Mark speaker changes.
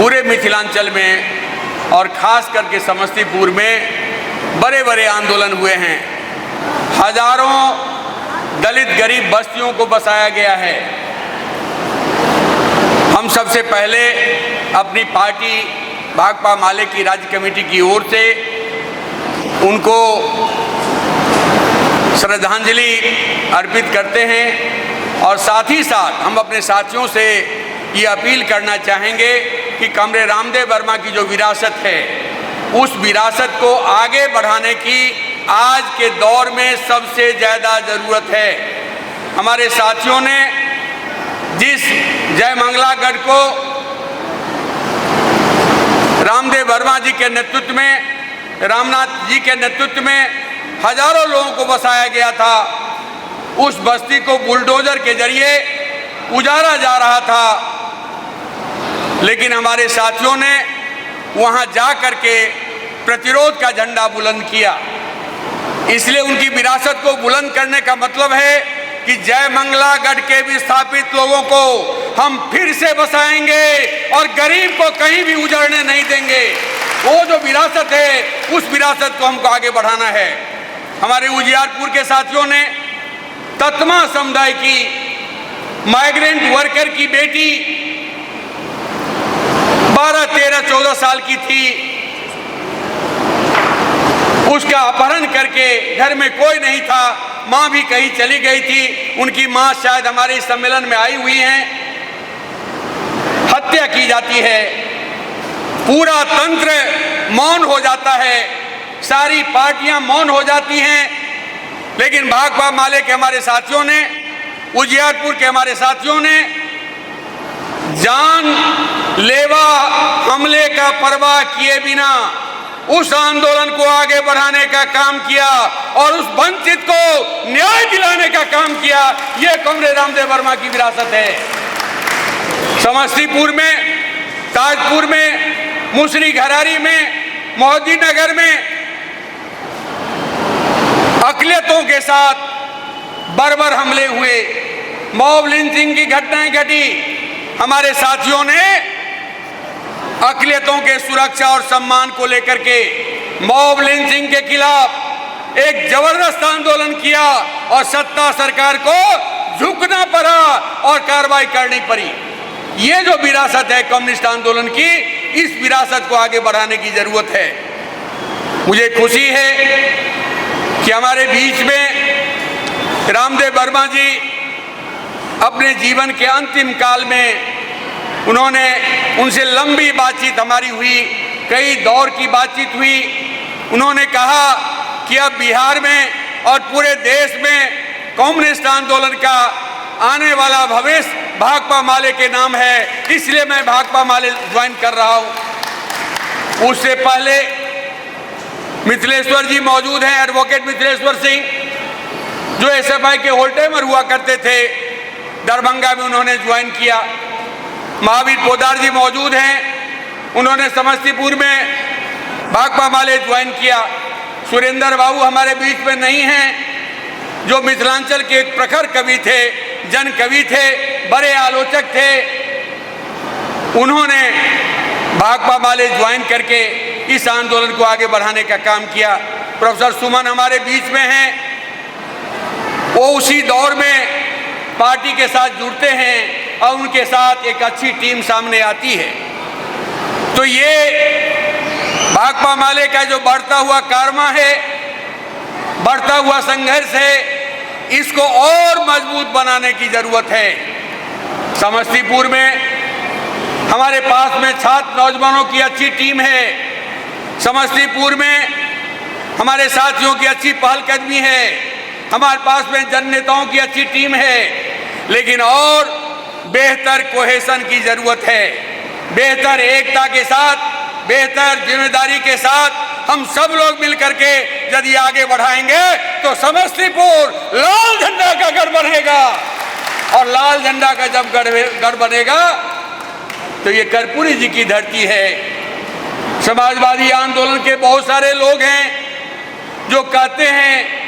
Speaker 1: पूरे मिथिलांचल में और ख़ास करके समस्तीपुर में बड़े बड़े आंदोलन हुए हैं। हजारों दलित गरीब बस्तियों को बसाया गया है। हम सबसे पहले अपनी पार्टी भाकपा माले की राज्य कमेटी की ओर से उनको श्रद्धांजलि अर्पित करते हैं और साथ ही साथ हम अपने साथियों से ये अपील करना चाहेंगे कि कमरे रामदेव वर्मा की जो विरासत है उस विरासत को आगे बढ़ाने की आज के दौर में सबसे ज़्यादा ज़रूरत है। हमारे साथियों ने जिस जयमंगलागढ़ को रामदेव वर्मा जी के नेतृत्व में, रामनाथ जी के नेतृत्व में हजारों लोगों को बसाया गया था, उस बस्ती को बुलडोजर के जरिए उजाड़ा जा रहा था, लेकिन हमारे साथियों ने वहां जा कर के प्रतिरोध का झंडा बुलंद किया। इसलिए उनकी विरासत को बुलंद करने का मतलब है कि जयमंगलागढ़ के विस्थापित लोगों को हम फिर से बसाएंगे और गरीब को कहीं भी उजड़ने नहीं देंगे। वो जो विरासत है उस विरासत को हमको आगे बढ़ाना है। हमारे उजियारपुर के साथियों ने तत्मा समुदाय की माइग्रेंट वर्कर की बेटी 12, 13, 14 साल की थी, उसका अपहरण करके घर में कोई नहीं था, माँ भी कहीं चली गई थी, उनकी माँ शायद हमारे इस सम्मेलन में आई हुई हैं, हत्या की जाती है। पूरा तंत्र मौन हो जाता है, सारी पार्टियां मौन हो जाती हैं, लेकिन भाकपा माले के हमारे साथियों ने, उजियारपुर के हमारे साथियों ने जानलेवा हमले का परवाह किए बिना उस आंदोलन को आगे बढ़ाने का काम किया और उस वंचित को न्याय दिलाने का काम किया। यह कमरे रामदेव वर्मा की विरासत है। समस्तीपुर में, ताजपुर में, मुसरी घरारी में, मोहद्दीनगर में अकलियतों के साथ बर्बर हमले हुए, मॉब लिंचिंग की घटनाएं घटी। हमारे साथियों ने अकलियतों के सुरक्षा और सम्मान को लेकर के मॉब लिंचिंग के खिलाफ एक जबरदस्त आंदोलन किया और सत्ता सरकार को झुकना पड़ा और कार्रवाई करनी पड़ी। ये जो विरासत है कम्युनिस्ट आंदोलन की, इस विरासत को आगे बढ़ाने की जरूरत है। मुझे खुशी है कि हमारे बीच में रामदेव वर्मा जी अपने जीवन के अंतिम काल में उनसे लंबी बातचीत हमारी हुई, कई दौर की बातचीत हुई। उन्होंने कहा कि अब बिहार में और पूरे देश में कम्युनिस्ट आंदोलन का आने वाला भविष्य भाकपा माले के नाम है, इसलिए मैं भाकपा माले ज्वाइन कर रहा हूँ। उससे पहले मिथिलेश्वर जी मौजूद हैं, एडवोकेट मिथिलेश्वर सिंह, जो एसएफआई के होल्टेमर हुआ करते थे, दरभंगा में उन्होंने ज्वाइन किया। महावीर पोदार जी मौजूद हैं, उन्होंने समस्तीपुर में भाकपा माले ज्वाइन किया। सुरेंद्र बाबू हमारे बीच में नहीं हैं, जो मिथिलांचल के एक प्रखर कवि थे, जन कवि थे, बड़े आलोचक थे। उन्होंने भाकपा माले ज्वाइन करके इस आंदोलन को आगे बढ़ाने का काम किया। प्रोफेसर सुमन हमारे बीच में हैं, वो उसी दौर में पार्टी के साथ जुड़ते हैं और उनके साथ एक अच्छी टीम सामने आती है। तो ये भाकपा माले का जो बढ़ता हुआ कारवा है, बढ़ता हुआ संघर्ष है, इसको और मजबूत बनाने की जरूरत है। समस्तीपुर में हमारे पास में छात्र नौजवानों की अच्छी टीम है, समस्तीपुर में हमारे साथियों की अच्छी पहलकदमी है, हमारे पास में जन नेताओं की अच्छी टीम है, लेकिन और बेहतर कोहेशन की जरूरत है। बेहतर एकता के साथ, बेहतर जिम्मेदारी के साथ हम सब लोग मिलकर के यदि आगे बढ़ाएंगे तो समस्तीपुर लाल झंडा का गढ़ बनेगा। और लाल झंडा का जब गढ़ बनेगा तो ये कर्पूरी जी की धरती है। समाजवादी आंदोलन के बहुत सारे लोग हैं जो कहते हैं